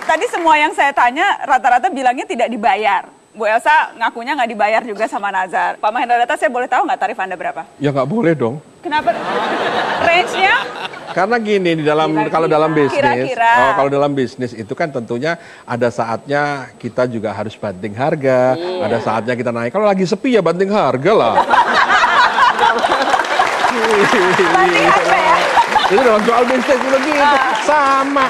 tadi semua yang saya tanya rata-rata bilangnya tidak dibayar. Bu Elsa ngakunya nggak dibayar juga sama Nazar. Pak Mahendra Data, saya boleh tahu nggak tarif Anda berapa? Ya nggak boleh dong. Kenapa? Range-nya? Karena gini, kalau dalam bisnis, Kira-kira. kalau dalam bisnis itu kan tentunya ada saatnya kita juga harus banting harga, ada saatnya kita naik. Kalau lagi sepi ya banting harga lah. Banting harga ya? Itu dalam soal bisnis itu gitu, sama.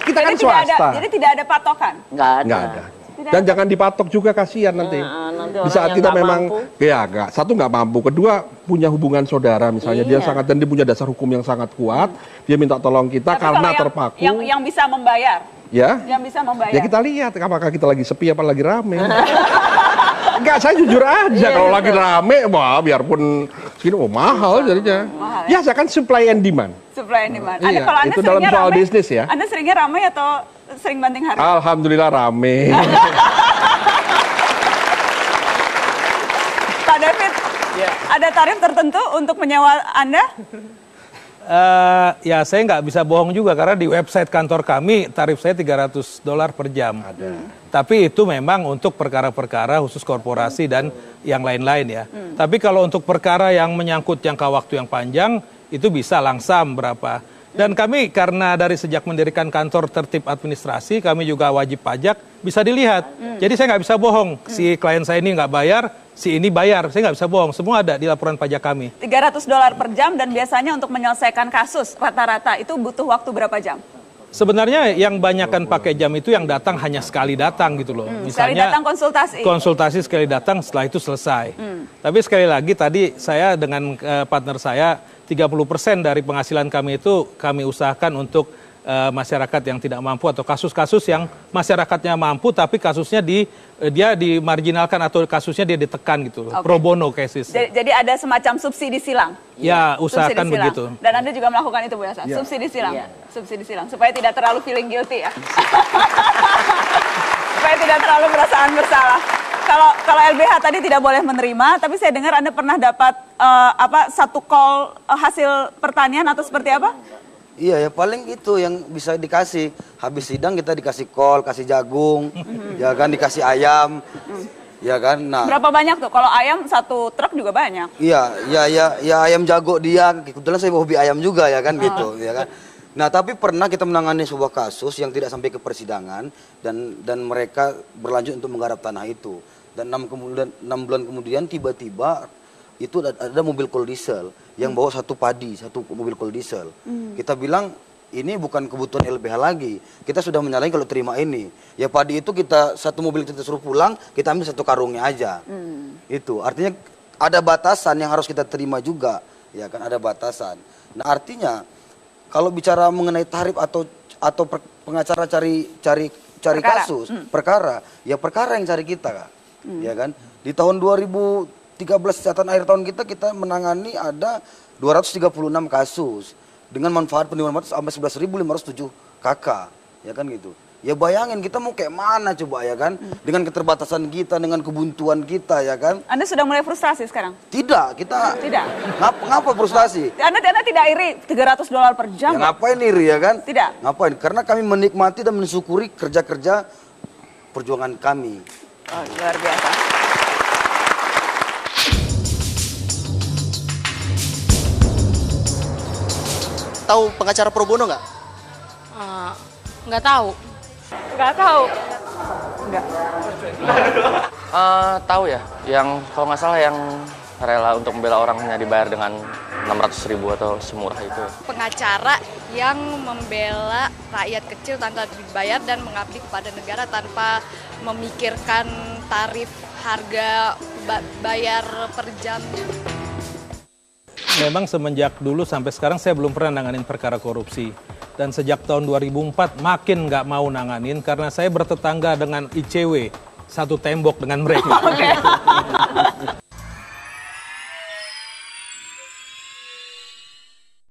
Kita kan swasta. Jadi tidak ada patokan? Nggak Nggak ada. Dan jangan dipatok juga, kasihan nanti. Nanti Di saat kita memang, mampu. ya nggak, satu nggak mampu, kedua punya hubungan saudara misalnya, dia sangat, dan dia punya dasar hukum yang sangat kuat, dia minta tolong kita. Tapi karena kalau terpaku. Yang bisa membayar? Ya. Yang bisa membayar? Ya kita lihat apakah kita lagi sepi apa lagi rame. Enggak, saya jujur aja, kalau lagi rame, wah biarpun segini, mahal jadinya. Mahal, ya, saya kan supply and demand. Supply and demand. Iya, Kalau Anda itu dalam seringnya soal ramai, bisnis ya. Anda seringnya ramai atau sering banting harga? Alhamdulillah rame. Pak David, ada tarif tertentu untuk menyewa Anda? Ya saya nggak bisa bohong juga karena di website kantor kami tarif saya $300 per jam. Tapi itu memang untuk perkara-perkara khusus korporasi dan yang lain-lain ya. Tapi kalau untuk perkara yang menyangkut jangka waktu yang panjang itu bisa langsam berapa. Dan kami karena dari sejak mendirikan kantor tertib administrasi kami juga wajib pajak bisa dilihat. Jadi saya nggak bisa bohong si klien saya ini nggak bayar. Si ini bayar, saya nggak bisa bohong. Semua ada di laporan pajak kami. $300 per jam dan biasanya untuk menyelesaikan kasus rata-rata itu butuh waktu berapa jam? Sebenarnya yang banyakkan pakai jam itu yang datang hanya sekali datang gitu loh. Sekali datang konsultasi? Konsultasi sekali datang setelah itu selesai. Tapi sekali lagi tadi saya dengan partner saya 30% dari penghasilan kami itu kami usahakan untuk masyarakat yang tidak mampu atau kasus-kasus yang masyarakatnya mampu tapi kasusnya dia dimarginalkan atau kasusnya dia ditekan gitu, pro bono cases. Jadi ada semacam subsidi silang. Ya, usahakan begitu. Dan Anda juga melakukan itu Bu Elsa, subsidi silang. Subsidi silang supaya tidak terlalu feeling guilty ya. Supaya tidak terlalu perasaan bersalah. Kalau LBH tadi tidak boleh menerima, tapi saya dengar Anda pernah dapat satu call hasil pertanian atau seperti apa? Iya ya, paling itu yang bisa dikasih. Habis sidang kita dikasih kol, kasih jagung, ya kan, dikasih ayam, ya kan. Nah, berapa banyak tuh? Kalau ayam satu truk juga banyak. Iya, ya ayam jago dia. Kebetulan saya hobi ayam juga ya kan gitu, ya kan. Nah, tapi pernah kita menangani sebuah kasus yang tidak sampai ke persidangan dan mereka berlanjut untuk menggarap tanah itu. Dan 6 bulan kemudian tiba-tiba itu ada mobil coal diesel yang bawa satu mobil coal diesel. Kita bilang ini bukan kebutuhan LBH lagi. Kita sudah menyalahi kalau terima ini. Ya padi itu satu mobil kita suruh pulang, kita ambil satu karungnya aja. Itu artinya ada batasan yang harus kita terima juga, ya kan, ada batasan. Nah, artinya kalau bicara mengenai tarif atau pengacara cari kasus, perkara yang cari kita, Kak. Ya kan? Di tahun 2013 catatan akhir tahun kita menangani ada 236 kasus dengan manfaat penerimaan sampai 11.507 KK, ya kan gitu. Ya bayangin kita mau kayak mana coba, ya kan, dengan keterbatasan kita, dengan kebuntuan kita, ya kan. Anda sudah mulai frustasi sekarang? Tidak, kita tidak. Ngapa frustasi? Anda tidak iri $300 per jam? Ya ngapain iri, ya kan? Tidak. Ngapain? Karena kami menikmati dan mensyukuri kerja-kerja perjuangan kami. Oh, luar biasa. Tahu pengacara pro bono nggak? Nggak tahu. Nggak tahu. Nggak. Tahu ya, yang kalau nggak salah yang rela untuk membela orang hanya dibayar dengan 600.000 atau semurah itu. Pengacara yang membela rakyat kecil tanpa dibayar dan mengabdi kepada negara tanpa memikirkan tarif harga bayar per jam. Memang semenjak dulu sampai sekarang saya belum pernah nanganin perkara korupsi. Dan sejak tahun 2004 makin nggak mau nanganin karena saya bertetangga dengan ICW. Satu tembok dengan mereka.